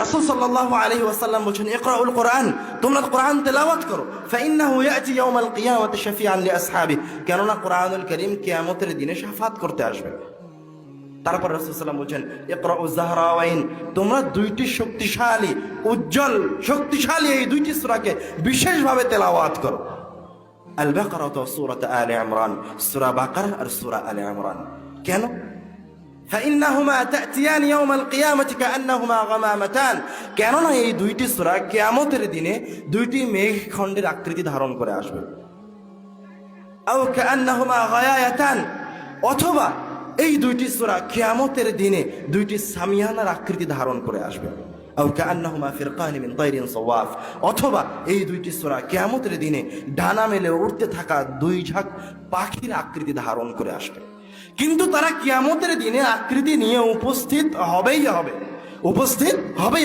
রাসূল সাল্লাল্লাহু আলাইহি ওয়াসাল্লাম বলেন, ইকরাউল কোরআন, তোমরা কোরআন তেলাওয়াত করো, ফাইন্নাহু ইয়াতি ইয়াউমাল কিয়ামাতি শাফিআন লিআসহাবি, কেননা কোরআনুল কারীম কিয়ামতের দিনে শাফাত করতে আসবে। তারপর রাসূল সাল্লাল্লাহু আলাইহি ওয়াসাল্লাম বলেন, ইকরাউজ যাহরাওয়াইন, তোমরা দুইটি শক্তিশালী, উজ্জ্বল, শক্তিশালী এই দুইটি সূরাকে বিশেষভাবে তেলাওয়াত করো। আল বাকারা ওয়া সূরাত আলে ইমরান, সূরা বাকারা আর সূরা আলে ইমরান। কেন? فإنهما تأتيان يوم القيامة كأنهما غمامتان, কেননা এই দুইটি সূরা কিয়ামতের দিনে দুইটি মেঘখণ্ডের আকৃতি ধারণ করে আসবে। আও কাআন্নাহুমা গায়ায়াতান, অথবা এই দুইটি সূরা কিয়ামতের দিনে দুইটি সামিয়ানার আকৃতি ধারণ করে আসবে। আও কাআন্নাহুমা ফিরকান মিন তাইরিন সাওয়াফ, অথবা এই দুইটি সূরা কিয়ামতের দিনে ডানা মেলে উড়তে থাকা দুই ঝাঁক পাখির আকৃতি ধারণ করে আসবে। কিন্তু তারা কিয়ামতের দিনে আকৃতি নিয়ে উপস্থিত হবেই হবে, উপস্থিত হবেই।